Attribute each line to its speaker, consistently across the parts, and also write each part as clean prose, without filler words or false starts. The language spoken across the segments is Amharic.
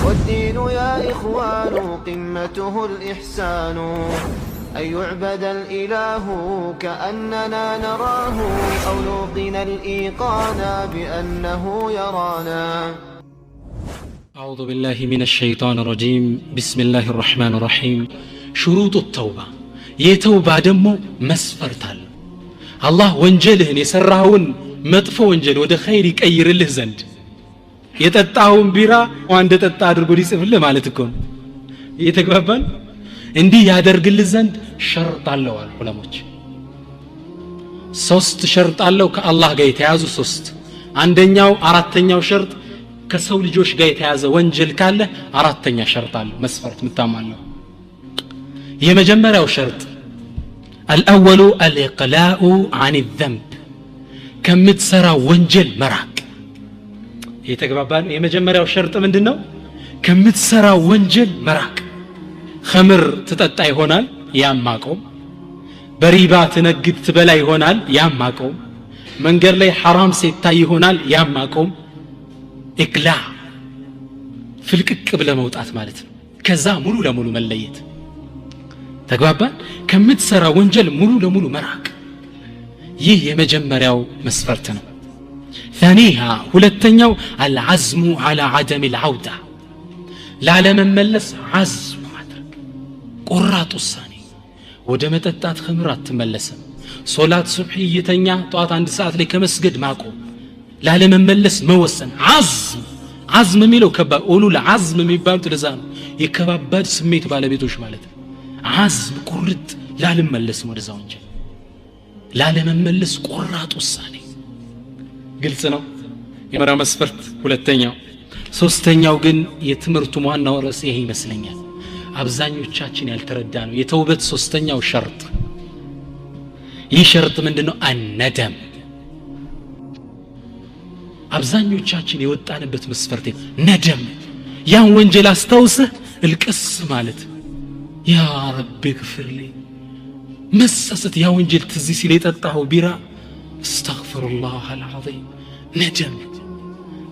Speaker 1: والدين يا إخوان قمته الإحسان أن يعبد الإله كأننا نراه أو نوقن الإيقان بأنه يرانا.
Speaker 2: أعوذ بالله من الشيطان الرجيم. بسم الله الرحمن الرحيم. شروط التوبة يتوبة دمو مسفرتال الله ወንጀልህን የሰራውን መጥፎ ወንጀል ወደ ኸይር ይቀይርልህ ዘንድ የጠጣውን ቢራ ወንደ ጠጣ አድርጎ ሊጽፍልህ ማለት እኮ ነው። እየተግባባን እንዲህ ያደርግልህ ዘንድ ሸርጥ አለው አሉ ዑለሞች። ሶስት ሸርጥ አለው ከአላህ ጋር የተያዙ ሶስት። አንደኛው አራተኛው ሸርጥ ከሰው ልጆች ጋር የተያዘ ወንጀል ካለ አራተኛ ሸርጥ አለው መስፈርት ምታማለው። የመጀመሪያው ሸርጥ الأول الإقلاع عن الذنب كمتسرى وانجل مراك يتقبابان يمجمرياو شرط ምንድነው? كمتسرى وانجل مراك خمر تጠጣ ይሆናል ያማቀው በሪባ ትነግድ ትበላ ይሆናል ያማቀው መንገድ ላይ حرام ሲታይ ይሆናል ያማቀው إقلاع ፍልቅቅ ብለ መውጣት ማለት ነው። ከዛ ሙሉ ለሙሉ መለየት ተግባባን። ከምትሰራ ወንጀል ሙሉ ለሙሉ መራቅ ይህ የመጀመሪያው መስፈርት ነው። ثانيها ሁለተኛው العزم على عدم العودة لا ለመመለስ عزم ማድረግ ቆራጥ ውሳኔ። ወደ መጠጣት ኸምር አትመለስም። ሶላት ሱብሂ እየተኛ ጧት አንድ ሰዓት ላይ ከመስገድ ማቆም ላ ለመመለስ መወሰን عزم የሚለው ከባድ ኡሉል عزم የሚባሉት ለዛ ነው የከባድ ስሜት ባለቤቶች ማለት ነው። عزم ቁርጥ ላለመመለስ ወደዛ ወንጀል ላለመመለስ ቆራጥ ውሳኔ። ግልጽ ነው የመጀመሪያው መስፈርት። ሁለተኛው ሶስተኛው ግን የትምህርቱ ዋናው ርዕስ ይሄ ይመስለኛል አብዛኞቻችን ያልተረዳ ነው። የተውበት ሶስተኛው ሸርጥ ይህ ሸርጥ ምንድነው? አነደም። አብዛኞቻችን የወጣንበት መስፈርት ነደም። ያን ወንጀል አስታውሰህ እልቅስ ማለት ያ ረቢ ግፍር ሊ መሰሰት ያ ወንጀል ትዝ ሲል የጠጣው ቢራ አስተግፊሩላህ አልዓዚም ነደም።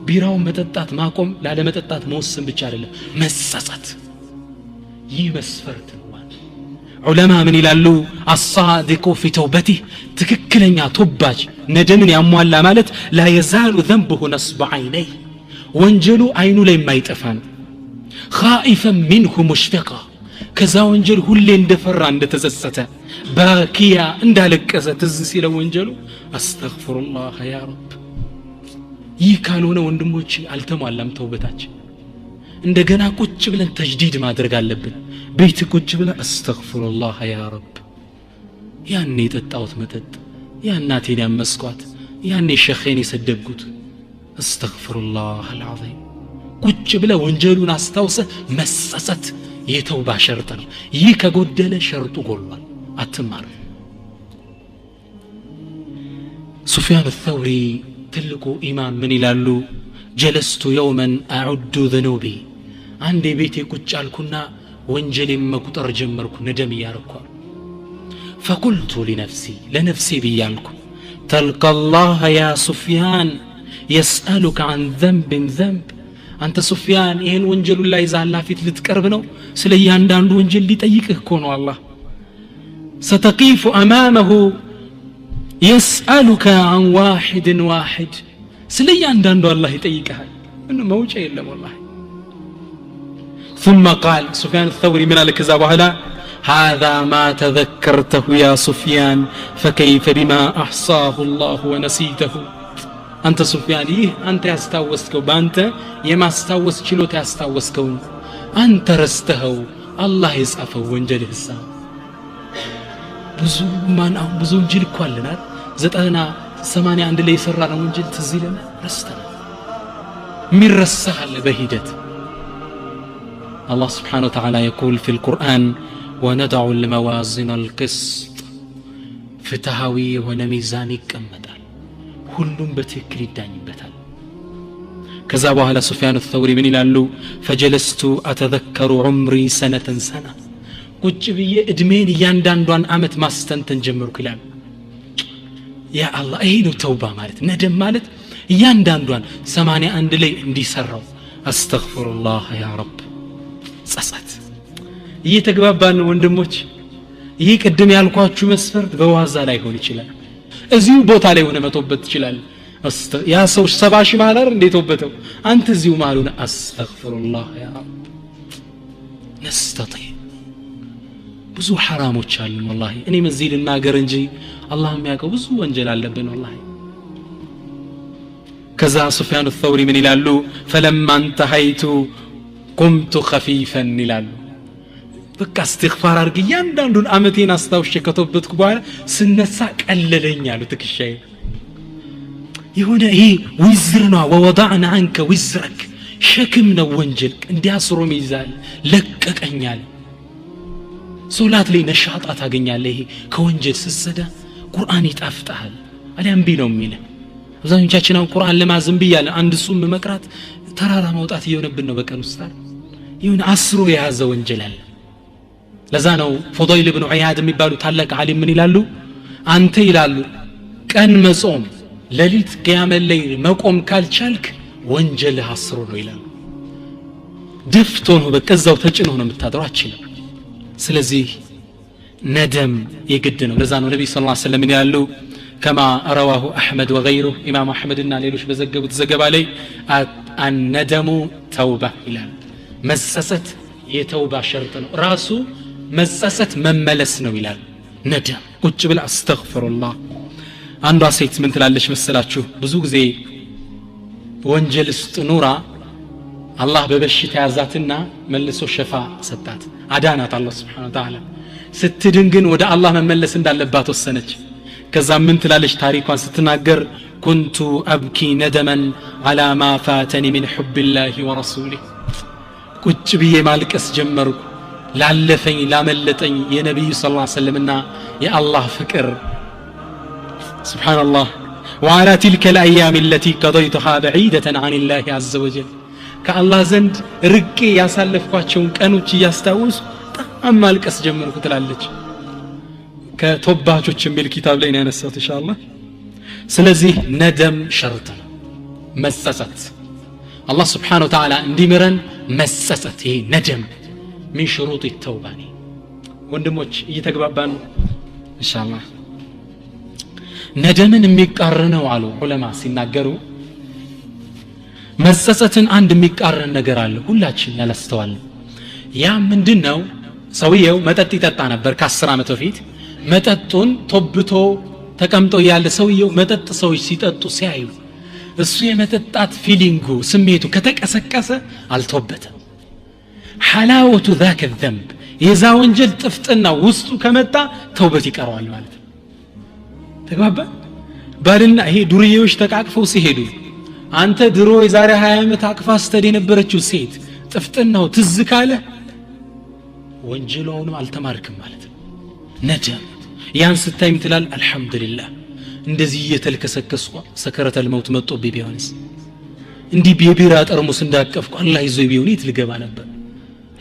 Speaker 2: ቢራውን መጠጣት ማቆም ላለመጠጣት መወሰን ብቻ አይደለም መሰሰት። ይህ መስፈርት ነው። ዑለማ ምን ይላሉ? አሳዲቁ ፊ ተውበቲህ ትክክለኛ ቶባጅ ነደምን ያሟላ ማለት ላ የዛሉ ዘንብሁ ነስበ ዐይነይህ ወንጀሉ አይኑ ላይ የማይጠፋ ነው። ኻኢፈን ሚንሁ ሙሽፊቃ ከዛ ወንጀል ሁሌ እንደፈራ እንደተጸጸተ ባኪያ እንዳለቀሰ ትዝ ሲለው ወንጀሉ አስተግፊሩላህ ያ ረብ። ይህ ካልሆነ ወንድሞች አልተሟላም ተውበታችን። እንደገና ቁጭ ብለን ተጅዲድ ማድረግ አለብን። ቤት ቁጭ ብለን አስተግፊሩላህ ያ ረብ ያኔ የጠጣሁት መጠጥ ያናቴን ያመስኳት ያኔ ሸኼን የሰደብኩት አስተግፊሩላህ አልዓዚም ቁጭ ብለ ወንጀሉን አስታውሰ መሰሰት የተውባ ሸርጥ ነው። ይህ ከጎደለ ሸርጡ ጎሏል፣ አትማር። ሱፊያን አልተውሪ ትልቁ ኢማም ምን ይላሉ? ጀለስቱ የውመን አዑዱ ዘኑቢ አንዴ ቤቴ ቁጭ አልኩና ወንጀሌን መቁጠር ጀመርኩ ነደም እያረኩ። ፈቁልቱ ሊነፍሲ ለነፍሴ ብያልኩ ተልቀ አላህ ያ ሱፊያን የስአሉከ አን ዘንብን ዘንብ አንተ ሱፊያን ይሄን ወንጀሉን ላይ ዛላ ፊት ልትቀርብ ነው። ስለ እያንዳንዱ ወንጀል ሊጠይቅህ እኮ ነው አላህ። ستقيف أمامه يسألك عن واحد واحد ስለ እያንዳንዱ አላህ ይጠይቅሃል። ምንም መውጫ የለም والله። ثم قال سفيان الثوري من على كذا بهلا هذا ما تذكرته يا سفيان فكيف بما أحصاه الله ونسيته አንተ ሱፊያን ይህ አንተ ያስታወስከው ባንተ የማስታወስ ችሎታ ያስታወስከው አንተ ረስተኸው አላህ የጻፈው ወንጀልህሳ ብዙ ወንጀል እኮ አለናል። 81 ላይ የሰራነው ወንጀል ትዝ ይለናል ረስተናል። ሚረሳል በሂደት الله سبحانه وتعالى يقول في القرآن وندع الموازين القسط ፍትሃዊ የሆነ ሚዛን ይቀመጣል። ሁሉም በትክክል ይዳኝበታል። ከዛ በኋላ ሱፊያን الثوري ምን ይላሉ? فجلست أتذكر عمري سنة سنة ቁጭ ብዬ እድሜን እያንዳንዷን አመት ማስተንተን ጀመርኩ ይላል። ያ አላህ ይሄ ነው ተውባ ማለት ነደም ማለት እያንዳንዷን 81 ላይ እንዲሰራው አስተግፊሩላህ ያ ረብ ጸጸት እየተግባባን ወንድሞች ይህ ቅድም ያልኳችሁ መስፈርት በዋዛ ላይ ሆን ይችላል እዚሁ ቦታ ላይ ሆነ መቶበት ይችላል ያ ሰው 70 ሺህ ማለር እንዴት ወበተው አንተ እዚሁ ማሉን አስተግፊሩላህ ያ ረብ ነስተጢ ብዙ ሐራሞች አሉ والله እኔ መዚድ እናገር እንጂ አላህ የሚያውቀው ብዙ ወንጀል አለብን والله ከዛ ሱፊያን الثوري ምን ይላሉ فلما انتهيت قمت خفيفا ይላሉ በቃ استغفار አርግ ያንዳንዱን አመቴን አስታውሼ ከተወበትኩ በኋላ ስነሳ ቀለለኝ አሉ ትክሻዬ ይሁን ይሄ ወዝር ነው ووضعنا عنك وزرك ሸክም ነው ወንጀል እንዲያስሮ ይይዛል ለቀቀኛል ሶላት ላይ ነሻጣ ታገኛለህ ይሄ ከወንጀል ስሰዳ ቁርአን ይጣፍጣል አለም ቢለው ሚለ አብዛኞቻችን አሁን ቁርአን ለማዘም ብያለ አንድ ሱም መቅራት ተራራ መውጣት እየሆነብን ነው በቀን ውስጥ ይሁን አስሮ የያዘ ወንጀል አለ ለዛ ነው ፉዳይል ኢብኑ ዒያድ የሚባሉ ታላቅ ዓሊም ምን ይላሉ አንተ ይላሉ ቀን መጾም ለሊት ቂያም ላይ መቆም ካልቻልክ ወንጀል አስሮ ነው ይላሉ ደፍቶ ነው በቀዛው ተጭኖ ነው የምታድረው አችልም ስለዚህ ندم የግድ ነው ለዛ ነው ነብዩ ሰለላሁ ዐለይሂ ወሰለም ይላሉ كما رواه احمد وغيره امام احمد እና ሌሎች በዘገቡት ዘገባ ላይ الندم توبه ይላል መሰሰት የተውባ ሸርጥ ነው ራሱ መሰሰት መመለስ ነው ይላል ندم ቁጭ ብለ አስተግፊሩላህ አንዷ ሴት ምን ትላለች መሰላችሁ ብዙ ጊዜ ወንጀል ውስጥ ኑራ አላህ በበሽታ ያዛትና መልሶ ሸፋ ሰጣት አዳናት አላህ Subhanahu Wa Ta'ala ስትድን ግን ወደ አላህ መመለስ እንዳለባት ወሰነች ከዛ ምን ትላለች ታሪኳን ስትናገር كنت ابكي ندما على ما فاتني من حب الله ورسوله ቁጭ ብዬ ማልቀስ ጀመርኩ ላለፈኝ ላመለጠኝ የነብዩ ሰለላሁ ዐለይሂ ወሰለምና የአላህ ፍቅር سبحان الله وعلى تلك الايام التي قضيتها بعيده عن الله عز وجل ከአላህ ዘንድ ርቄ ያሳለፍኳቸውን ቀኖች ያስታውስ በጣም ማልቀስ ጀመርኩ ትላለች ከተወባቾች የሚል ኪታብ ላይ ነው ያነሳሁት ኢንሻአላህ ስለዚህ ነደም ሸርጥ መጸጸት አላህ Subhanahu Wa Ta'ala እንዲምረን መጸጸት ይሄ ነደም من شروط التوبه ወንድሞች እየተግባባን ኢንሻአላህ ነደምን የሚቃረነው አሉ ዑለማ ሲናገሩ መጸጸትን አንድ የሚቃረን ነገር አለ ሁላችን ያላስተዋል ያ ምንድነው ሰውየው መጠጥ ይጠጣ ነበር ከ10 አመት በፊት መጠጡን ተብቶ ተቀምጦ ያለ ሰውየው መጠጥ ሰዎች ሲጠጡ ሲያዩ እሱ የመጠጣት ፊሊንጉ ስሜቱ ከተቀሰቀሰ አልተወበተም حلاوه ذاك الذنب የዛ ወንጀል ጥፍጥና ውስጡ ከመጣ ተውበት ይቀርዋል ማለት ነው ተግባባ ባልና ይሄ ዱርዬዎች ተቃቅፈው ሲሄዱ አንተ ድሮ የዛሬ 20 አመት አቅፋ ስተድ የነበረችው ሴት ጥፍጥናው ትዝ ካለ ወንጀሉን አልተማርክም ማለት ነው ነደም ያን ስታይም ትላል አልহামዱሊላህ እንደዚህ እየተልከሰከስኩ ሰከረተል መውት መጥቶብኝ ቢሆንስ እንዲህ ቢቢራ ጠርሙስ እንዳቀፍኩ አላህ ይዞይ ቢሆን የት ልገባ ነበር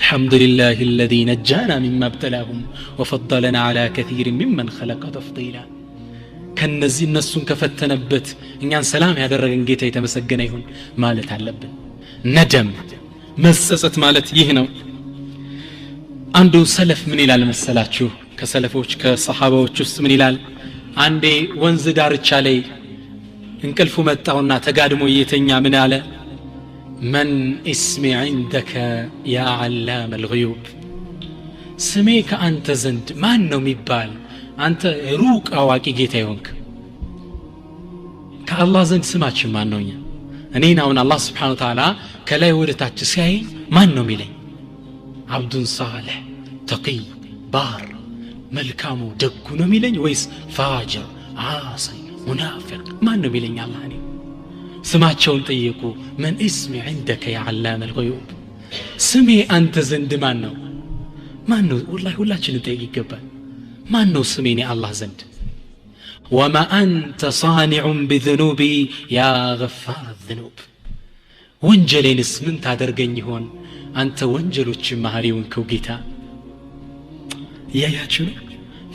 Speaker 2: الحمدلله الذي نجانا مما ابتلاهم وفضلنا على كثير ممن خلق تفضيلا ከነዚህ እነሱን ከፈተነበት እኛን ሰላም ያደረገን ጌታ የተመሰገነ ይሁን ማለት አለብን ነደም መጸጸት ማለት ይህ ነው አንዱ ሰለፍ ምን ይላል መሰላችሁ ከሰለፎች ከሰሃባዎች ውስጥ ምን ይላል አንዴ ወንዝ ዳርቻ ላይ እንቅልፉ መጣውና ተጋድሞ እየተኛ ምን አለ من اسمي عندك يا علام الغيوب سميك أنت زند ما أنه ميبال أنت روك أواكي جيتا يونك كالله زند سماتش ما أنه أنينا ون الله سبحانه وتعالى كلا يولتاتش سياي ما أنه ميلي عبد صالح تقي بار ملكامو دقو ميلين ويس فاجر عاصي منافق ما أنه ميلين الله أني ስማቸውን ጠየቁ من اسمي عندك يا علام الغيوب سمي أنت زند ማን ነው والله ሁላችን እንጠይቅ ይገባል ማን ነው ስሜኔ አላህ ዘንድ وما أنت صانع بذنوبي يا غفار الذنوب ወንጀሌንስ ምን ታደርገኝ ይሆን አንተ ወንጀሎች ማህሪውን ከውጌታ ያያችሁ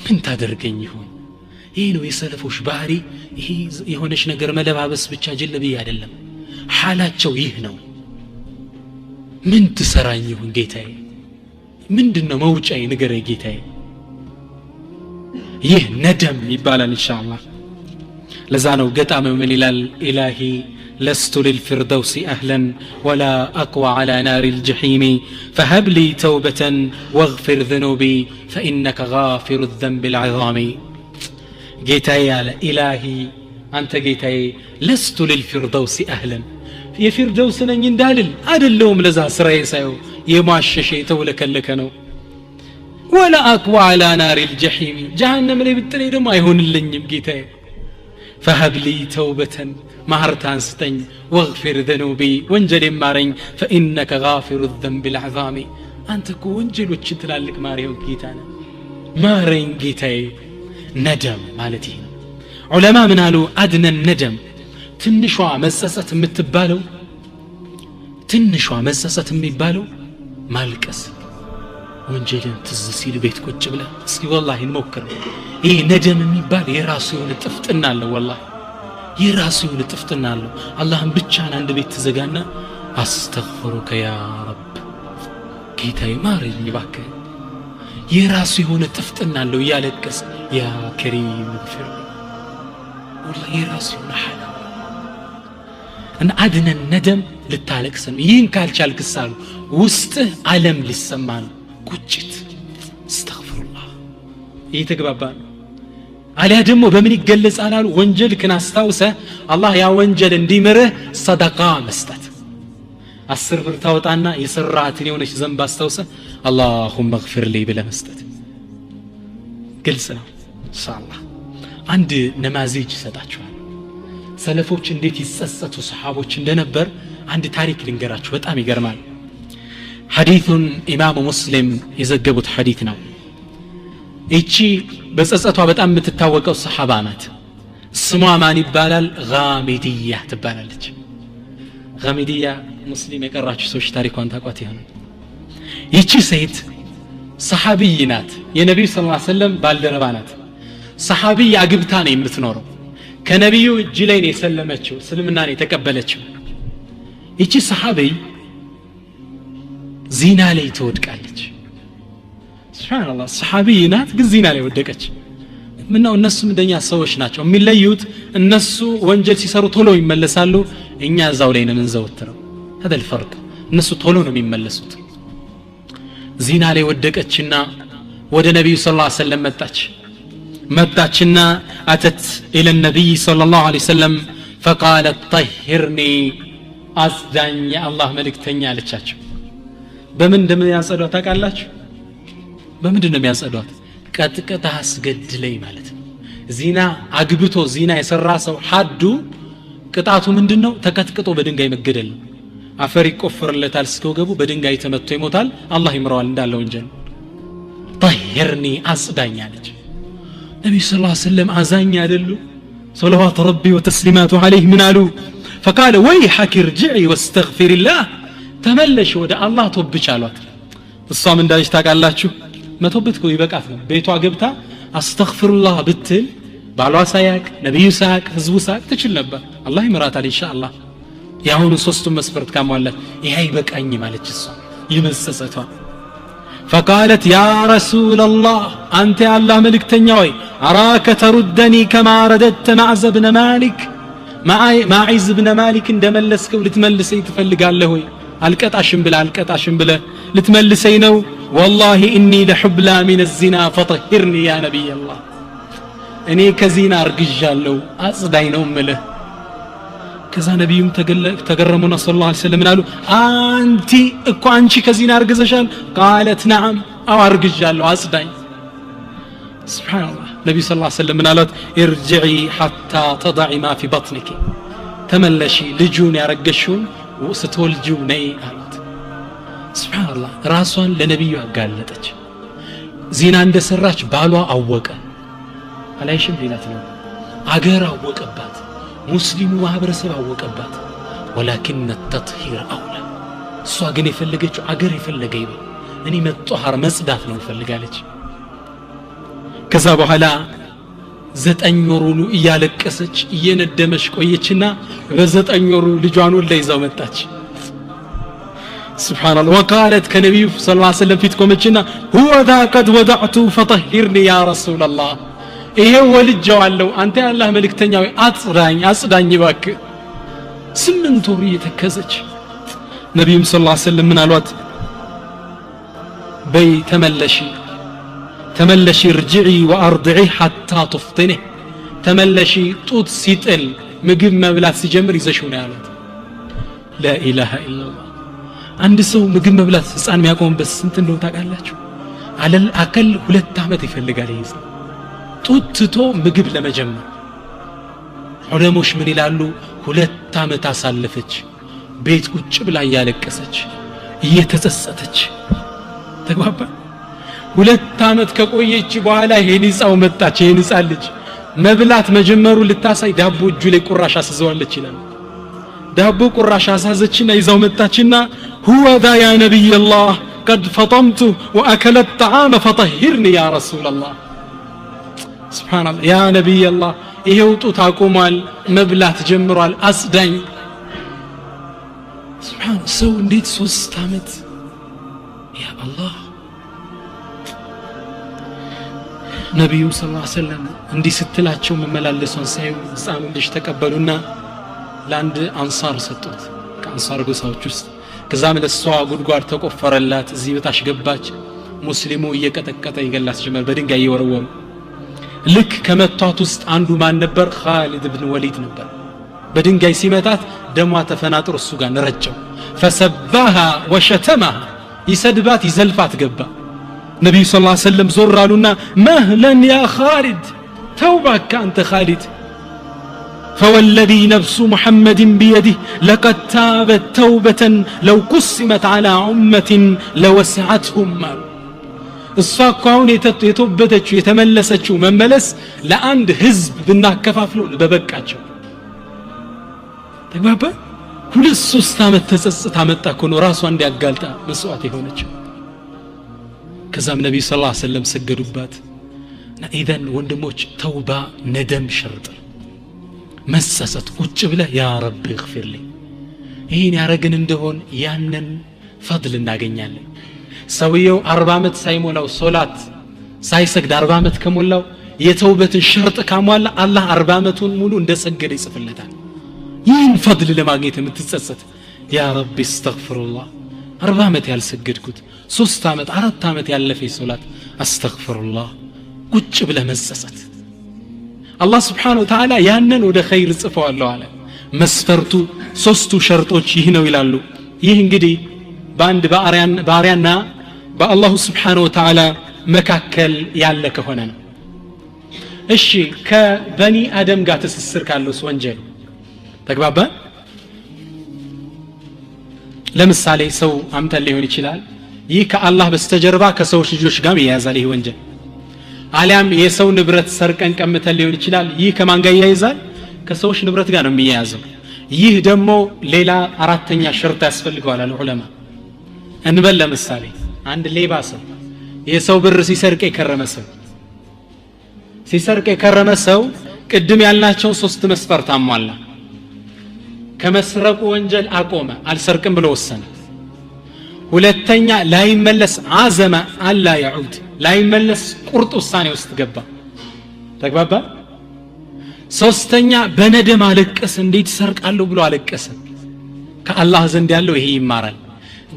Speaker 2: ምን ታደርገኝ ይሆን ይሄ ነው የሰለፎች ባህሪ ይሄ የሆነች ነገር መለባበስ ብቻ ጀለብይ አይደለም ሐላቸው ይህ ነው ምን ትሰራኝ ይሁን ጌታዬ ምንድነው መውጫዬ ንገረኝ ጌታዬ ይህ ነደም ይባላል ኢንሻአላህ ለዛ ነው ገጣሚው ምን ይላል ኢላሂ لست للفردوس أهلا ولا أقوى على نار الجحيم فهب لي توبة واغفر ذنوبي فإنك غافر الذنب العظام جيتاي على إلهي أنت جيتاي لست للفردوس أهلا يا فردوس نين دالل أدلهم لزا سراي سايو يماششي تولك لكنو ولا أقوى على نار الجحيم جهنم اللي بتري ما يهون اللي جيتاي فهب لي توبة مهرتان ستن واغفر ذنوبي وانجل مارين فإنك غافر الذنب العظام أنت كو وانجل وتشتلالك ماريو جيتانا مارين جيتاي ندم مالتي علماء منالو أدنى الندم تنشوا مسسة متبالو تنشوا مسسة متبالو مالكس وانجلين تزسيل بيت كوتش بلا اسكي والله نموكر ايه ندم ميبال يراسو يونتفتنا له والله يراسو يونتفتنا له اللهم بتشان عند بيت تزغانا استغفرك يا رب كيتاي مارني باك يراسو يونتفتنا له يالكس يا كريم اغفر والله يراسو نحنا ان ادنى الندم للتالكسن ين كالچالك سالو وسته عالم للسمان كوچت استغفر الله يتغبابان عليها دمو بمن يجلس على وانجل كنا استوسه الله يا وانجل انديمره صدقه مستت 10 ብር ታወጣና የሰራትን የሆነች ዘንብ አስተውሰ اللهم اغفر لي بلا مستت ግልጽ ነው ኢንሻአላህ አንድ ነማዚጅ ሰጣችኋል ሰለፎች እንዴት ይጸጸቱ ሰሃቦች እንደነበር አንድ ታሪክ ልንገራችሁ በጣም ይገርማል حديث إمام مسلم يزجبت حديثنا إيشي بس أسأتوا بتأم تتوقع الصحابات اسمها ماني بالال غامدية تبالالج غامدية مسلم يقرأش سوش تاريخ وانت قوتيهن إيشي سيد صحابيينات يا نبي صلى الله عليه وسلم بالدربانات صحابي عقبتاني متنورو كنبيو جلين يسلمتشو سلمناني تقبلتشو إيشي صحابي زينا لي تودقالج سبحان الله صحابيينات ግን ዚና ላይ ወደቀች ምነው እነሱ እንደኛ ሰዎች ናቸው የሚለዩት እነሱ ወንጀል ሲሰሩ ቶሎ ይመለሳሉ እኛ እዛው ላይ ነን እንዘውትረው هذا الفرق እነሱ ቶሎ ነው የሚመለሱት ዚና ላይ ወደቀችና ወደ ነብዩ ሰለላሁ ዐለይሂ ወሰለም መጣችና አተት الى النبي صلى الله عليه وسلم فقالت طهرني አስዳኝ አላህ መልእክተኛ አለቻቸው በምን እንደሚያጸዷት ታውቃላችሁ በምንድን ነው የሚያጸዷት ቀጥቀጣ አስገድለኝ ማለት ነው ዚና አግብቶ ዚና የሰራ ሰው ሐዱ ቅጣቱ ምንድነው ተቀጥቅጦ በድንጋይ መገደል አፈር ይቆፈርለታል እስከወገቡ በድንጋይ ተመትቶ ይሞታል አላህ ይምረዋል እንዳለው ወንጀል طهرني አጽዳኝ አለች ነብዩ ሰለላሁ ዐለይሂ ወሰለም አዛኝ አይደሉ صلوات ربي وتسليماته عليه من قالوا فقال ويحك ارجعي واستغفر الله ተመለሽ ወደ አላህ ተወብች አሏት እሷም እንዳለች ታውቃላችሁ መተውበት ነው ይበቃት ነው ቤቷ ገብታ አስተግፍሩላህ ብትል ባሏ ሳያቅ ነብዩ ሳያቅ ህዝቡ ሳያቅ ትችል ነበር አላህ ይምራታል ኢንሻአላህ ያሁኑ ሶስቱም መስፈርት ካሟላት ይሄ ይበቃኝ ማለች እሷ ይመሰሰቷ فقالت يا رسول الله انت يا الله ملكتኛ ወይ اراك تردني كما رددت معز بن مالك معز بن مالك እንደመለስከው ልትመልሰኝ ትፈልጋለህ ወይ አልቀጣሽም ብለ ልትመልሰኝ ነው والله اني لحبلى من الزنا فطهرني يا نبي الله እኔ ከዚና አርግጃለሁ አጽዳኝ ነው ምልህ ከዛ ነብዩም ተገረሙና ሰለላሁ ዐለይሂ ወሰለም አሉ አንቲ እኮ አንቺ ከዚና አርግዘሻል قالت نعم አው አርግጃለሁ አጽዳኝ سبحان الله ነብዩ ሰለላሁ ዐለይሂ ወሰለም አሉት ارجعي حتى تضعي ما في بطنك ተመለሺ ልጁን ያረገሽውን ስትወልጂው ነይ አሉት سبحان الله ራሷን ለነብዩ አጋለጠች ዚና እንደሰራች ባሏ አወቀ አላይሽም ቢላት ነው አገር አወቀባት ሙስሊሙ ማህበረሰብ አወቀባት ولكن التطهير اولى እሷ ግን የፈለገችው አገር የፈለገው እኔ መጥቷሃር መጽዳት ነው ፈልጋለች ከዛ በኋላ 9 ወሩ እያለቀሰች እየነደመች ቆየችና በ9 ወሩ ልጇን ወልዳ ይዛው መጣች سبحان الله. وقالت كنبي صلى الله عليه وسلم في تكومتشنا هو ذا قد وضعت فطهرني يا رسول الله. إيه ولجوالو أنت الله ملك تنياوي أصداني باك سمن تورية كزج. نبي صلى الله عليه وسلم من الوقت بي تملشي ارجعي وأرضعي حتى تفطنه. تملشي طوت سيتل مجب مبلات سيجمر يزشون يالوت. لا إله إلا الله. عند سو مجب مبلات سأن مياكم بس انت اللي تاقالاتشو على الأقل 2 ዓመት ይፈልጋል ይይዝ طوت تو مجب لمجمر. علموش من ይላሉ 2 ዓመት አሳለፈች ቤት ቁጭ ብላ ያለቀሰች እየተጸጸተች ተግባባ 2 ዓመት ከቆየች በኋላ ሄኒጻው መጣች ሄኒጻለች መብላት መጀመሩ ልታሳይ ዳቦ እጁ ላይ ቁራሽ አስዘዋለች ይላል ዳቦ ቁራሽ አሳዘችና ይዛው መጣችና هو ذا يا نبي الله قد فطمت واكل الطعام فطهرني يا رسول الله سبحان الله يا نبي الله ይሄው ጡት አቆሟል መብላት ጀምሯል አስዳኝ سبحان ሰው እንዴት 3 ዓመት يا الله ነብዩ ሰለላሁ ዐለይሂ ወሰለም እንዲህ ስትላቸው መመላለሷን ሳይው ህፃኑ ልጅ ተቀበሉና ለአንድ አንሳር ሰጡት ከአንሳር ጎሳዎች ውስጥ ከዛም ለሷ ጉድጓድ ተቆፈረላት እዚህ በታች ገባች ሙስሊሙ እየቀጠቀጠ ይገላት ጀመር በድንጋይ እየወረወሩ ልክ ከመቷት ውስጥ አንዱ ማን ነበር ኻሊድ ኢብኑ ወሊድ ነበር በድንጋይ ሲመታት ደሟ ተፈናጥሮ እሱ ጋር ነረጨው فسبها وشتمها يسدبات يزلفات ገባ نبي صلى الله عليه وسلم زور قالونا مهلا يا خالد توبك أنت خالد فوالذي نفس محمد بيده لقد تابت توبة لو قسمت على أمة لوسعتهم الصاقعون يتوبتك يتملسك ومملس لأند حزب بنا كفافلو ببكاتشو تقبابا كل السوستامة تسعمت كون راسو عندي أقالتا مسواتي هونتشو كزام نبي صلى الله عليه وسلم سجدوبات إذن وندموش توبة ندم شرط مسست ቁጭ ብለህ يا رب اغفر لي ይሄን ያረግን እንደሆን ያንን ፈድል እናገኛለን ሰውየው 40 ዓመት ሳይሞላው ሶላት ሳይሰግድ 40 ዓመት ከሞላው የተውበትን ሸርጥ ካሟላ አላህ 40 ዓመቱን ሙሉ እንደሰገደ ይጽፍለታል ይህን ፈድል ለማግኘት የምትጸጸት يا رب استغفر الله 40 ዓመት ያልሰገድኩት 3 ዓመት 4 ዓመት ያለፈ ሶላት استغفر الله ቁጭ ብለህ መጸጸት الله سبحانه وتعالى ያንን ወደ ኸይር ጽፈዋለሁ አለ መስፈርቱ 3ቱ ሸርጦች ይህ ነው ይላሉ ይህ እንግዲህ በአንድ ባሪያና በአላሁ سبحانه وتعالى መካከል ያለ ከሆነ ነው እሺ ከበኒ አደም ጋር ትስስር ካለውስ ወንጀል ተግባባ ለምሳሌ ሰው አምተል ሊሆን ይችላል ይህ ከአላህ በስተጀርባ ከሰዎች ልጆች ጋር ይያዛል ይህ ወንጀል አሊያም የሰው ንብረት ሰርቀን ቀምተን ሊሆን ይችላል ይህ ከማን ጋር ይያዛል ከሰዎች ንብረት ጋር ነው የሚያያዘው ይህ ደግሞ ሌላ አራተኛ ሸርጥ ያስፈልገዋል አለ ዑለማ እንበል ለምሳሌ አንድ ሌባ ሰው የሰው ብር ሲሰርቅ የከረመ ሰው ቅድም ያልናቸው 3 መስፈርት አሟላ ከመስረቁ ወንጀል አቆመ አልሰርቅም ብሎ ወሰነ ሁለተኛ ላይመለስ አዘመ አላ ያዑድ ላይመለስ ቁርጥ ውሳኔ ውስጥ ገባ ተግባባ ሶስተኛ በነደም አለቀሰ እንዴት ይሰርቃሉ ብሎ አለቀሰ ከአላህ ዘንድ ያለው ይሄ ይማራል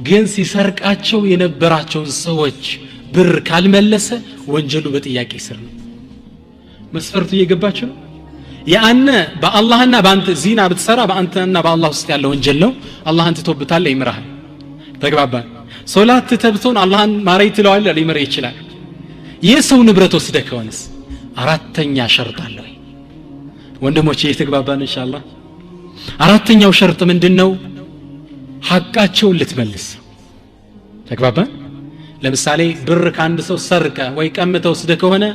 Speaker 2: ግን ሲሰርቃቸው የነበራቸው ሰዎች ብር ካልመለሰ ወንጀሉ በጥያቄ ስር ነው መስፈርቱ እየገባችሁ ያነ በአላህና በአንተ ዚና ብትሰራ በአንተና በአላህ ውስጥ ያለው ወንጀል ነው አላህን ትተውብታል ይምራል ተግባባ ሶላት ተብቶን አላህን ማረይ ትለዋል ሊምር ይችላል የሰው ንብረት ወስደ ከሆነስ አራተኛ ሸርጥ አለ ወንድሞቼ የተግባባን ኢንሻአላህ አራተኛው ሸርጥ ምንድነው ሐቃቸውን ልትመልስ ተግባባ ለምሳሌ ብር ካንድ ሰው ሰርቀ ወይ ቀምተው ወስደ ከሆነ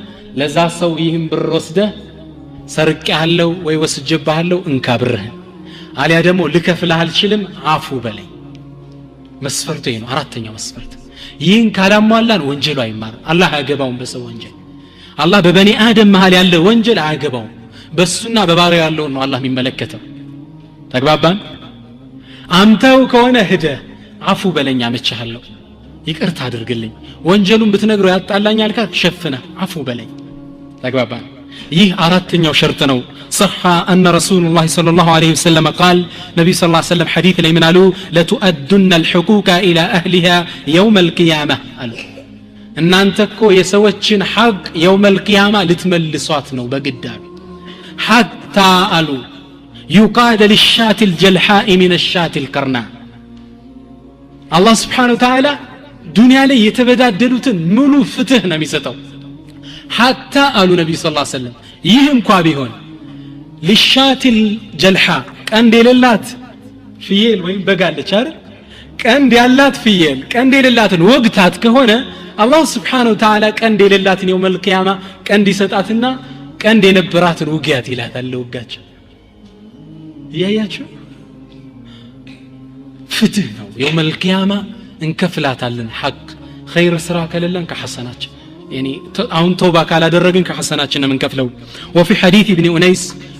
Speaker 2: ለዛ ሰው ይህን ብር ወስደ ሰርቀ ያለው ወይ ወስጀባለው እንካ ብርህ አሊያ ደግሞ ልከፍልህ አልችልም አፉ በለኝ መስፈርቱ ይሄ ነው አራተኛው መስፈርት ይህን ካላሟላን ወንጀሉ አይማር አላህ አያገባውም በሰው ወንጀል አላህ በበኒ አደም መሃል ያለ ወንጀል አያገባውም በሱና በባሪያው ያለው ነው አላህ የሚመለከተው ተግባባን አንተው ከሆነ ሄደ አፉ በለኛ መቻለሁ ይቅርታ አድርግልኝ ወንጀሉን ብትነግረው ያጣላኛል ካል ሸፍነ አፉ በለኝ ተግባባን ይህ አራተኛው ሸርጥ ነው صح أن رسول الله صلى الله عليه وسلم قال نبي صلى الله عليه وسلم حديث لي من قالوا لتؤدن الحقوق إلى أهلها يوم القيامة قالوا إن أنتكو يسوتشن حق يوم القيامة لتملسواتنا بقدام حتى قالوا يقاد للشاة الجلحاء من الشاة القرناء الله سبحانه وتعالى دنيا لي يتبدادلوتن ملو فتهنا ميستو حتى قالوا نبي صلى الله عليه وسلم يهم كوابيهون للشاة الجلحاء كان دي للات فيل وين بقال لشار كان دي للات فيل كان دي للات وقتات كهونا الله سبحانه وتعالى كان دي للات يوم القيامة كان دي ستاتنا كان دي نبرات وقيات لا تلو وقاتش يا فتهنا يوم القيامة انكفلات لنا حق خير سراك لنا كحسنات يعني أون توبة على درجن كحسناتنا من كفلو وفي حديث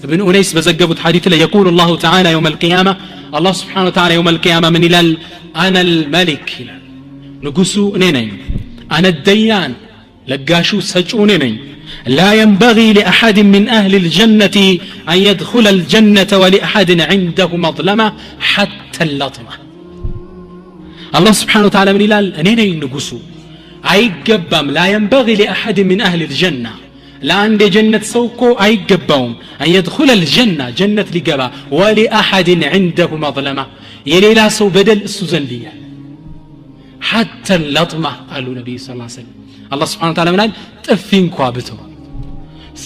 Speaker 2: ابن أنيس بزجبت حديث لا يقول الله تعالى يوم القيامة الله سبحانه وتعالى يوم القيامة من إلال أنا الملك نقصو نينين أنا الديان لقاشو سجو نينين لا ينبغي لأحد من أهل الجنة أن يدخل الجنة ولأحد عنده مظلمة حتى اللطمة الله سبحانه وتعالى من إلال نينين نقصو አይገባም لا ينبغي لأحد من أهل الجنة لعند جنة سوكو አይገባውም أن يدخل الجنة جنة لقبا ولأحد عنده مظلمة يليلا سو بدل السوزندية حتى اللطمة قالوا النبي صلى الله عليه وسلم الله سبحانه وتعالى من قال طفين كوابتو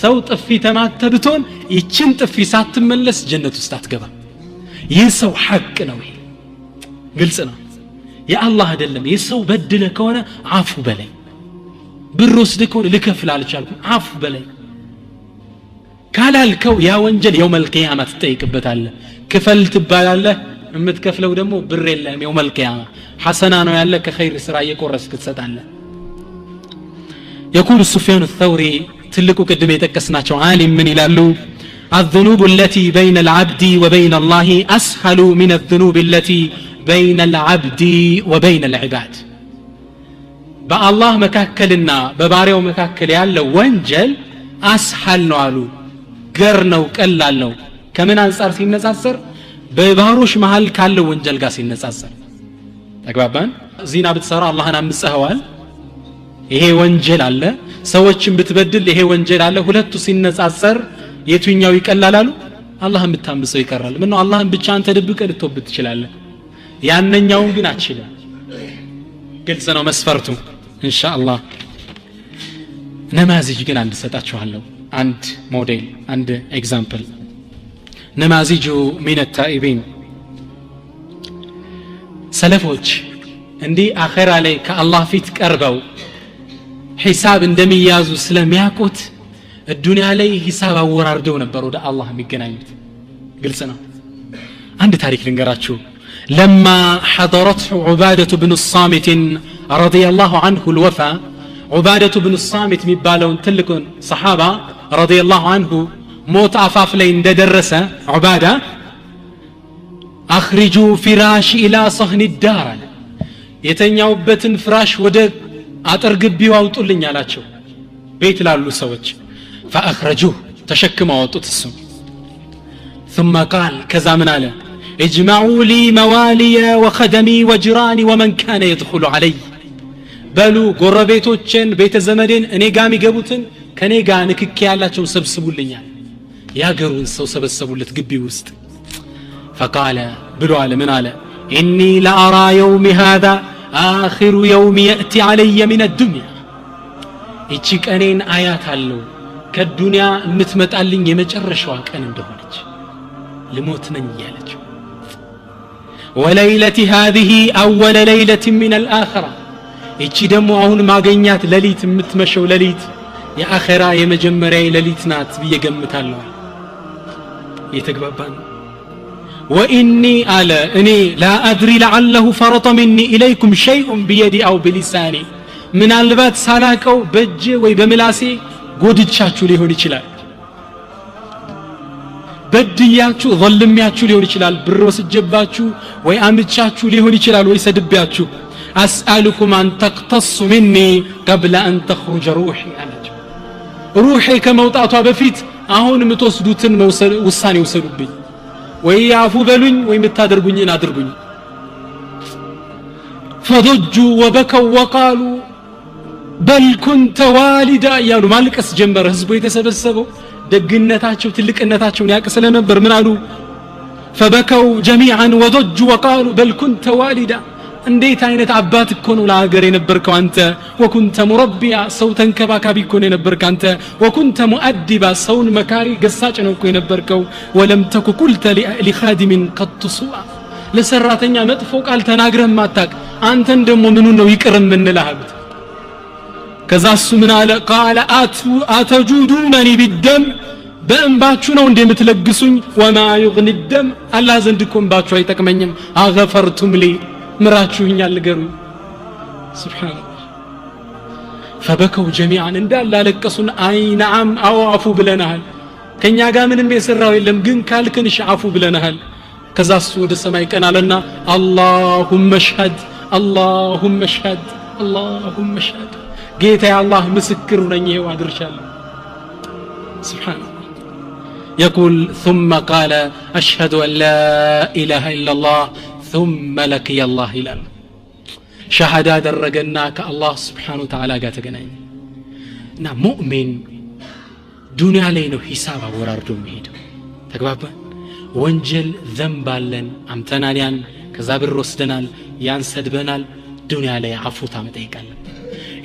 Speaker 2: سو طفي تماتبتون يچن طفي ساتملس جنة ውስጥ አትገባ يسو حق ነው ግልጽ ነው يا الله አይደለም የሰው በድለ ከሆነ አፉ በለኝ ብር ወስደ ከሆነ ልከፍል አልቻልኩም አፉ በለኝ ካላልከው ያ ወንጀል يوم القيامة ትጠይቅበታለህ ክፈል ትባላለህ የምትከፍለው ደግሞ ብር የለም يوم القيامة ሐሰና ነው ያለ ከኸይር ስራ እየቆረስክ ትሰጣለህ يقول سفيان الثوري ትልቁ ቅድም የጠቀስናቸው ዓሊም ምን ይላሉ الذنوب التي بين العبد وبين الله أسهل من الذنوب التي بين العبد وبين العباد بالله مكاكلنا بباريو مكاكل ያለው ወንጀል አስሐል ነው አሉ ገር ነው ቀላል ነው ከምን አንፃር ሲነጻጸር በባሮች መሃል ካለው ወንጀል ጋር ሲነጻጸር ተግባባን ዚና ብትሰራ አላህን አምፀኸዋል ይሄ ወንጀል አለ ሰዎችን ብትበድል ይሄ ወንጀል አለ ሁለቱ ሲነጻጸር የቱኛው ይቀላል አሉ አላህን ብታምፀው ይቀራል ምን ነው አላህን ብቻ አንተ ደብቀህ ልትወብት ትችላለህ ያንኛውን ግን አትችልም ግልጽ ነው መስፈርቱ ኢንሻአላህ ነማዚጅ ግን አንድ ሰጣችኋለሁ አንድ ሞዴል አንድ ኤግዛምፕል ነማዚጁ ሚን التائبين ሰለፎች እንዲህ አኺራ ላይ ከአላህ ፊት ቀርበው ሒሳብ እንደሚያዙ ስለሚያውቁት الدنيا ላይ ሒሳብ አወራርደው ነበር ወደ አላህ የሚገናኙት ግልጽ ነው አንድ ታሪክ ልንገራችሁ لما حضرته عبادة بن الصامت رضي الله عنه الوفاة عبادة بن الصامت مبالون تلكن صحابة رضي الله عنه موت عفاف لين درس عبادة أخرجوا فراش إلى صهن الدار يتنيوبتن فراش ودق أترقب وأوطلن يالاتشو بيت لالو سوج فأخرجوه تشكما وطتسم ثم قال كذا من على اجمعوا لي موالي وخدمي وجيراني ومن كان يدخل علي بلو قربيتوچن بيت زمدين اني قامي قبوتن كني قا نكك يالاچو سبسبولنيا يا قرون سو سبسبولت قبي وسط فقال بلو على من على اني لأرى يومي هذا آخر يوم يأتي علي من الدنيا يتشيك انين آيات هالو كالدنيا متمتقلن يمجرشوا كان اندهونج لموت من يالج وليلة هذه أول ليلة من الآخرة يتشي دمو عون ما قنيات لليت متمشو لليت يا آخرة يا مجمري لليت نات بيقمت الله يتقببان وإني على إني لا أدري لعله فرط مني إليكم شيء بيدي أو بلساني من البات سالاكو بجي ويبملاسي قد تشاتشو ليهوني چلا በድያችሁ ظلمያችሁ ሊሆን ይችላል ብር ወስጀባችሁ ወይ አምጫችሁ ሊሆን ይችላል ወይ ሰድባችሁ أسألكم أن تقتصوا مني قبل أن تخرج روحي አላቸው ሩሄ ከመውጣቷ በፊት አሁን የምትወስዱትን ውሳኔ ወሰዱብኝ ወይ ያፉ በሉኝ ወይ የምታደርጉኝን አድርጉኝ فضجوا وبكوا وقالوا بل كنت والدا ያሉ ማልቀስ ጀመረ ህዝቡ የተሰበሰበው ደግነታቸው ትልቅነታቸውን ያቅ ስለነበር ምን አሉ فبكوا جميعا وضجوا وقالوا بل كنت والدا እንዴት አይነት አባት እኮ ነው ለሀገር የነበርከው አንተ وكنت مربيا ሰው ተንከባካቢ እኮ ነው የነበርከው አንተ وكنت مؤدبا ሰውን መካሪ ገሳጭ ነው እኮ የነበርከው ولم تك قلت لخادم قد سوء ለሰራተኛ መጥፎ ቃል ተናግረህ ማታቅ አንተን ደሞ ምኑ ነው ይቅርም እንልሃበት ከዛሱ ምን አለ قال اتجودونني بالدم በእንባችሁ ነው እንደምትለግሱኝ وما يغني الدم አላህ ዘንድ እኮ እንባችሁ አይጠቅመኝም አገፈርቱም لي ምራችሁኛል ንገሩ ሱብሃንአላህ فبكوا جميعا እንዳለ አለቀሱን አይ ነዓም አዋፉ ብለናል ከኛ ጋር ምንም የሰራው የለም ግን ካልክንሽ አፉ ብለናል ከዛሱ ወደ ሰማይ ቀናለና اللهم اشهد اللهم اشهد اللهم اشهد ጌታ አላህ ምስክር ነኝ ይሄው አድርሻለሁ سبحان الله يقول ثم قال أشهد أن لا إله إلا الله ثم لك يا الله إلال شهادة درجنا كالله سبحانه وتعالى قاتقنين نا مؤمن دنيا علينا حساب وراردو ميدو تقبابا وانجل ذنبالن عمتناليان كذابر رسدنال يان سدبنال دنيا علي عفو تامتيكال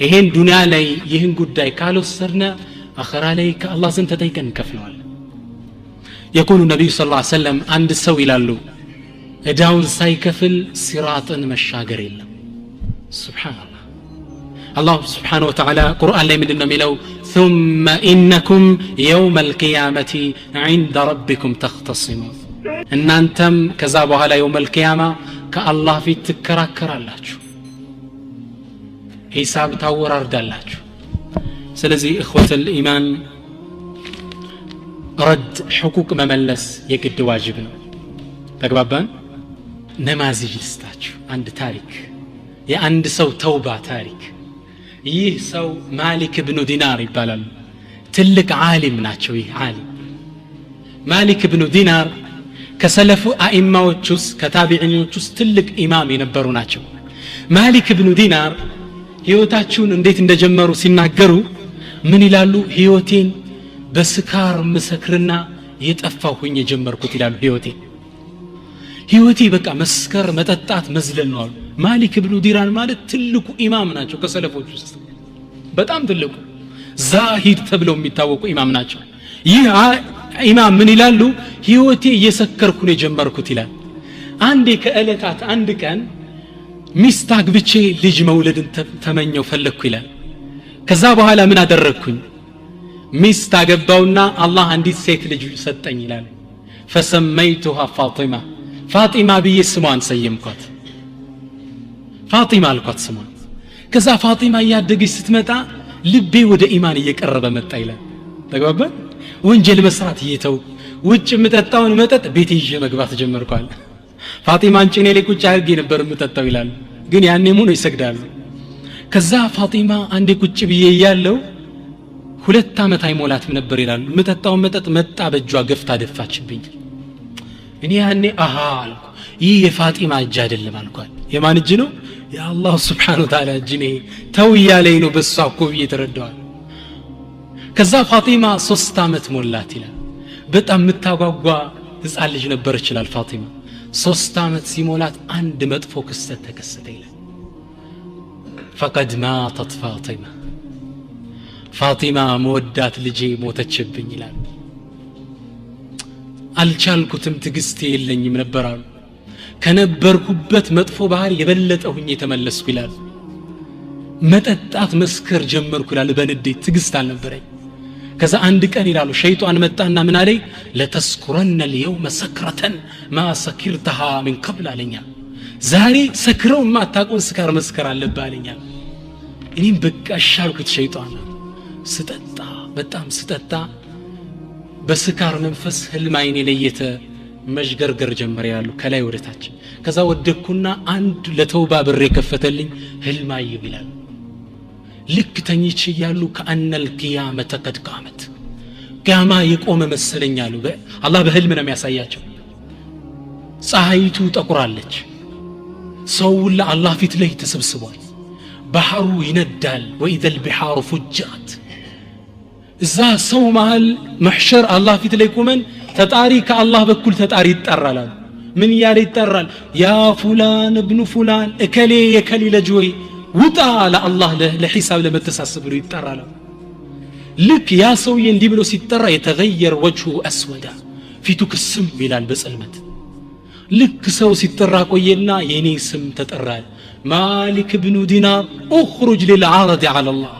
Speaker 2: ይሄን ዱንያ ላይ ይህን ጉዳይ ካልወሰድነ አኺራ ላይ ከአላህ ዘንድ ተጠይቀን እንከፍለዋለን يقول النبي صلى الله عليه وسلم عند ሰው ይላሉ እዳውን ሳይከፍል ሲራጥን መሻገር የለም ሱብሃንአላህ አላህ Subhanahu Wa Ta'ala ቁርአን ላይ ምንድነው የሚለው ثم انكم يوم القيامه عند ربكم تختصمون እናንተም ከዛ በኋላ يوم القيامه ከአላህ ፊት ትከራከራላችሁ ሂሳብ ታወራርዳላችሁ ስለዚህ اخوة الايمان رد حقوق መመለስ የግድ ዋጅብ ነው ተግባባን ነማዝጅ ልስታችሁ አንድ ታሪክ የአንድ ሰው ተውባ ታሪክ ይህ ሰው ማሊክ ኢብኑ ዲናር ይባላል ትልቅ ዓሊም ናቸው ይህ ዓሊም ማሊክ ኢብኑ ዲናር ከሰለፉ አኢማዎች ውስጥ ከታቢዒኖች ውስጥ ትልቅ ኢማም የነበሩ ናቸው ማሊክ ኢብኑ ዲናር ህይወታቸውን እንዴት እንደጀመሩ ሲናገሩ ምን ይላሉ ህይወቴን በስካር መስክርና የጠፋሁኝ የጀመርኩት ይላሉ ህይወቴ በቃ መስከር መጠጣት መዝለል ነው ማሊክ ኢብኑ ዲናር ማለት ትልቁ ኢማም ናቸው ከሰለፎች ውስጥ በጣም ትልቁ ዛሂድ ተብለው የሚታወቁ ኢማም ናቸው ይህ ኢማም ምን ይላሉ ህይወቴ እየሰከርኩ ነው የጀመርኩት ይላል አንዴ ከእለታት አንድ ቀን ሚስት አግብቼ ልጅ መውለድን ተመኘው ፈለኩ ይላል ከዛ በኋላ ምን አደረኩኝ ሚስት አገባውና አላህ አንዲት ሴት ልጅ ሰጠኝ ይላል فسميتها فاطمه ፋጢማ ብዬ ስሟን ሰየምኳት ፋጢማ አልኳት ስሟን ከዛ ፋጢማ ያደገች ስትመጣ ልቤ ወደ ኢማን እየቀረበ መጣ ይላል ተግባባ ወንጀል መስራት እየተው ውጭ መጠጣውን መጠጥ ቤት ይዤ መግባት ጀመርኳል ፋጢማን ጭኔ ላይ ቁጭ አድርጌ ነበር መጠጣው ይላል ግን ያኔ ሙሉ ይሰግዳሉ ከዛ ፋጢማ አንዴ ቁጭ ብዬ ያለው 2 አመት አይሞላትም ነበር ይላሉ መጠጣውን መጠጥ መጣ በእጇ ገፍታ ደፋችብኝ እኔ ያኔ አሃ አልኩ ይህ የፋጢማ እጅ አይደለም አልኳል የማን እጅ ነው የአላህ Subhanahu Wa Ta'ala እጅ ነው ተው ያለኝ ነው በሷ እኮ እየተረዳዋል ከዛ ፋጢማ 3 አመት ሞላት ይላል በጣም የምታጓጓ ህፃን ልጅ ነበር ይችላል ፋጢማ 3 አመት ሲሞላት አንድ መጥፎ ክስተት ተከሰተ ይላል فقد ماتت فاطمه መወዳት ልጄ ሞተችብኝ ይላል አልቻልኩትም ትግስቴ የለኝም ነበር አሉ ከነበርኩበት መጥፎ ባህር የበለጠሁኝ የተመለስኩ ይላል መጠጣት መስከር ጀመርኩ ይላል በንዴት ትግስት አልነበረኝ ከዛ አንድ ቀን ይላሉ ሸይጣን መጣና ምን አለኝ ለተስኩረነ اليوم سكرة ما سكرتها من قبل አለኛ ዛሬ ሰክረው ማታቆን ስካር መስከር አለብህ አለኛ እኔም በቃ ሻልኩት ሸይጣን ስጠጣ በጣም ስጠጣ በስካር መንፈስ ህልም አይኔ ለየተ መሽገርገር ጀመረ ያሉ ከላይ ወደ ታች ከዛ ወደኩና አንድ ለተውባ በር የከፈተልኝ ህልም አየሁ ይላል ልክ ተኝቼ ያሉ ከአነል ቂያመተ ቀድ ቃመት ቂያማ የቆመ መሰለኝ አሉ አላህ በህልም ነው የሚያሳያቸው ፀሐይቱ ጠቁራለች ሰው ለአላህ ፊት ላይ ተሰብስቧል ባህሩ ይነዳል ወኢዘል ቢሃሩ ፉጃት እዛ ሰው መሃል መሕሸር አላህ ፊት ላይ ቆመን ተጣሪ ከአላህ በኩል ተጣሪ ይጣራል ምን ያለ ይጣራል ያ ፉላን ابن ፉላን እከሌ የከሌ ለጆይ ውጣ ለአላህ ለሂሳብ ለመተሳሰብ ነው ይጣራል ልክ ያ ሰውዬ እንዲህ ብሎ ሲጠራ የተገየር ወጅሁ አስወዳ ፊቱ ክስም ይላል በጽልመት ልክ ሰው ሲጠራ ቆየና የኔ ስም ተጠራል ማሊክ ابن ዲናር اخرج للعرض على الله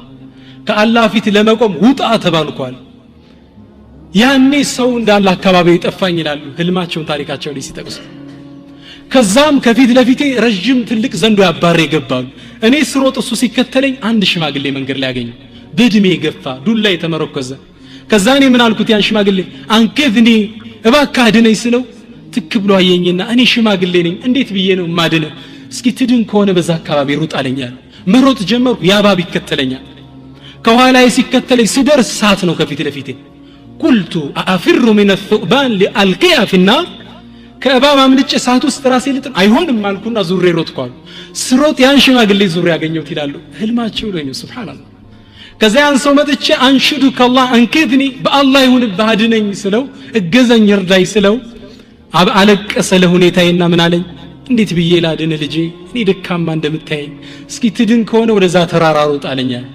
Speaker 2: ከአላህ ፊት ለመቆም ውጣ ተባልኳል ያኔ ሰው እንዳለ አካባቢ ይጠፋኝ ይላሉ ህልማቸውን ታሪካቸው ላይ ሲጠቅሱ ከዛም ከፊት ለፊቴ ረጅም ትልቅ ዘንዶ ያባረ ይገባሉ እኔ ስሮጥ እሱ ሲከተለኝ አንድ ሽማግሌ መንገድ ላይ ያገኘ በእድሜ ገፋ ዱላ የተመረኮዘ ከዛ እኔ ምን አልኩት ያን ሽማግሌ አንከዝኒ እባክህ አድነኝ ስለው ትክ ብሎ አየኝና እኔ ሽማግሌ ነኝ እንዴት ብዬ ነው ማድነ እስኪ ትድን ከሆነ በዛ አካባቢ ሩጥ አለኛል መሮጥ ጀመርኩ ያባብ ይከተለኛል ከኋላዬ ሲከተለኝ ስደርስ ሳት ነው ከፊት ለፊቴ قلت أفر من الثعبان لألقيها في النار ከእባብ አምልጬ ሳት ውስጥ ራሴ ልጥል አይሆንም አልኩና ዙሬ ሮጥኳል ስሮጥ ያን ሽማግሌ ዙሬ ያገኘሁት ይላሉ ህልማቸው ላይ ነው ሱብሃንአላህ ከዛ ያን ሰው መጥቼ አንሽዱ ከአላህ አንከድኒ በአላህ ይሁን ባድነኝ ስለው እገዘኝ እርዳይ ስለው አለቀሰ ለሁኔታዬና ምን አለኝ እንዴት ብዬ ላድን ልጄ እኔ ደካማ እንደምታየኝ እስኪ ትድን ከሆነ ወደዛ ተራራ ሮጥ አለኛል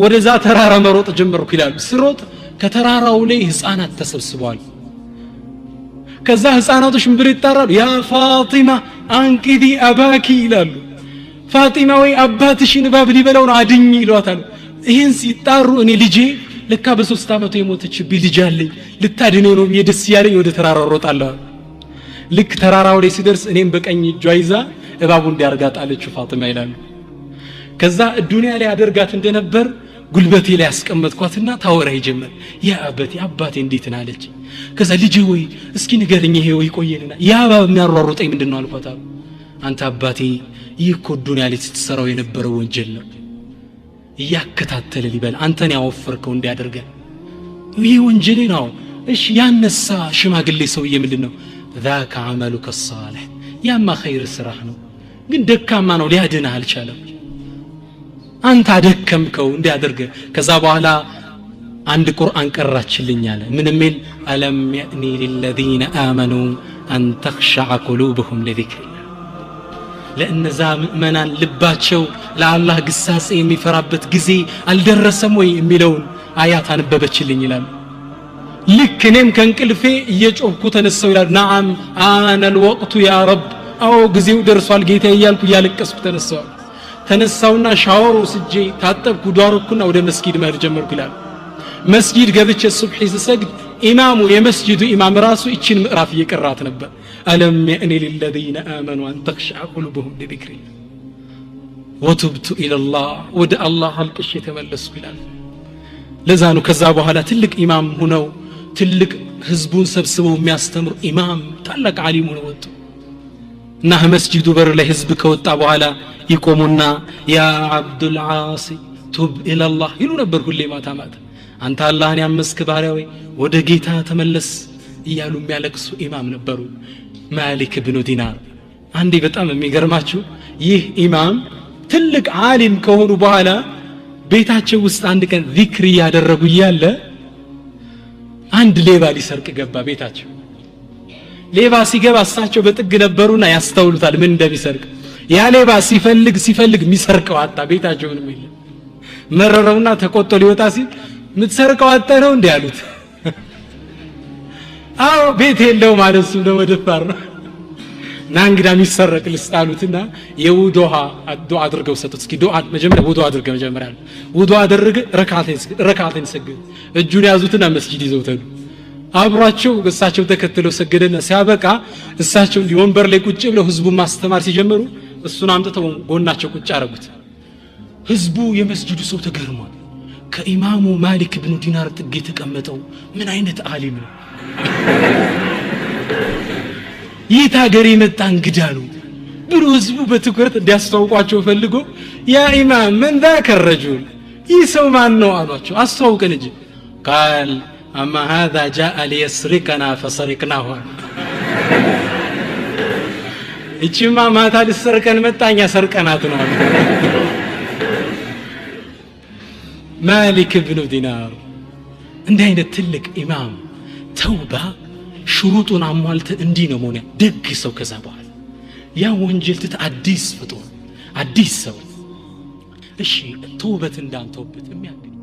Speaker 2: ወደዛ ተራራ መሮጥ ጀመርኩ ይላሉ ስሮጥ ከተራራው ላይ ህፃናት ተሰብስበዋል ከዛ ህፃናቶች ምብር ይጣራሉ ያ ፋጢማ አንቂዲ አባኪ ይላሉ ፋጢማ ወይ አባትሽን እባብ ሊበላው ነው አድኝ ይሏታል ይሄን ሲጣሩ እኔ ልጄ ለካ በ3 አመቱ የሞተችብኝ ልጅ አለኝ ልታድነው ነው የደስ ያለኝ ወደ ተራራው ሮጣለሁ ልክ ተራራው ላይ ሲደርስ እኔም በቀኝ እጇ ይዛ እባቡ እንዲያርጋጣለች ፋጢማ ይላሉ ከዛ ዱንያ ላይ አደርጋት እንደነበር ጉልበቴ ላይ ያስቀመጥኳትና ታወራይ ጀመር ያ አባቴ እንዴት ናለች ከዛ ልጅ ወይ እስኪ ንገረኝ ይሄ ወይ ቆየልና ያ እባብ የሚያሯሩጠኝ ምንድነው አልኳት አንተ አባቴ ይህ እኮ ዱንያ ላይ ስትሰራው የነበረው ወንጀል ነው እያከታተለ ሊበል አንተን ያወፈርከው እንዲያደርገ ይህ ወንጀል ነው እሺ ያነሳ ሽማግሌ ሰውዬ ምንድነው ذاك عملك الصالح ያማ ኸይር ስራህ ነው ግን ደካማ ነው ሊያድንህ አልቻለም አንተ አደከምከው እንዲያደርገ ከዛ በኋላ አንድ ቁርአን ቀራችልኝ አለ ምን የሚል አለም ያኒ للذين آمنوا أن تخشع قلوبهم لذكر الله ለእነዛ ምእመናን ልባቸው ለአላህ ግሳጼ የሚፈራበት ጊዜ አልደረሰም ወይ የሚለውን አያት አንበበችልኝ ይላል ልክ እኔም ከእንቅልፌ እየጮህኩ ተነሳው ይላል ነዓም አነ الوقت يا رب አዎ ጊዜው ደርሷል ጌታ እያልኩ እያለቀስኩ ተነሳውና ሻወር ወስጄ ታጠብኩ ዷርኩና ወደ መስጊድ መሄድ ጀመርኩ ይላል መስጊድ ገብቼ ሱብሂ ስሰግድ ኢማሙ የመስጊዱ ኢማም ራሱ እቺን ምዕራፍ እየቀራት ነበር አለም ያኒ للذين آمنوا أن تخشع قلوبهم لذكر الله وتبت إلى الله ወደ አላህ አልቅሼ ተመለስኩ ይላል ለዛኑ ከዛ በኋላ ትልቅ ኢማም ሆነው ትልቅ ህዝቡን ሰብስበው የሚያስተምሩ ኢማም ታላቅ ዓሊም ሆነው ወጡ እና መስጊዱ በር ላይ ህዝብ ከወጣ በኋላ ይቆሙና ያ አብዱል ዓሲ ቱብ ኢላላህ ይሉ ነበር ሁሌ ማታ አንተ አላህን ያመስክ ባሪያው ወደ ጌታ ተመለስ እያሉ የሚያለቅሱ ኢማም ነበሩ ማሊክ ኢብኑ ዲናር አንዴ በጣም የሚገርማችሁ ይህ ኢማም ትልቅ ዓሊም ከሆኑ በኋላ ቤታቸው ውስጥ አንድ ቀን ዚክር ያደረጉ ይያለ አንድ ሌባ ሊሰርቅ ገባ ቤታቸው ሌባ ሲገባ እሳቸው በጥግ ነበሩና ያስተውሉታል ምን እንደሚሰርቅ ያ ሌባ ሲፈልግ የሚሰርቀው አጣ ቤታቸው ምንም የለም መረረውና ተቆጥቶ ሊወጣ ሲል ምትሰርቀው አጣ ነው እንዴ ያሉት አዎ ቤት የለው ማለት ነው ወደፋር ና እንግዳ የሚሰረቅ ልስጣሉትና የውዱሃ ዱዓ አድርገው ሰጡት እስኪ ዱዓ መጀመሪያ ውዱሃ አድርገው መጀመሪያ ውዱሃ አድርገ ረካዓተን ሰገደ እጁን ያዙትና መስጊድ ይዘውታሉ አብራቸው እሳቸው ተከትለው ሰገደና ሲያበቃ እሳቸው ወንበር ላይ ቁጭ ብለው ህዝቡን ማስተማር ሲጀምሩ እሱን አምጥተው ጎናቸው ቁጭ አረጉት ህዝቡ የመስጊዱ ሰው ተገርሟል ከኢማሙ ማሊክ ብኑ ዲናር ጥግ የተቀመጠው ምን አይነት ዓሊም ነው? ይህ ሀገር የመጣ እንግዳ ነው ብሎ ህዝቡ በትኩረት እንዲያስተዋውቋቸው ፈልጎ ያ ኢማም ምን ذاك الرجل ይህ ሰው ማን ነው አሏቸው። አስተዋውቀን እንጂ قال اما هذا جاء ليسرقنا فسرقناه እቺማ ማታ ልሰርቀን መጣኛ ሰርቀናት ነው አሉ። ማሊክ ብኑ ዲናር እንዲህ አይነት ትልቅ ኢማም ተውባ ሽሩጡን አሟልተ እንዲህ ነው መሆን ደግ ሰው። ከዛ በኋላ ያ ወንጀል ትተ አዲስ ፍጡር አዲስ ሰው። እሺ ተውበት እንዳንተውበት የሚያድግ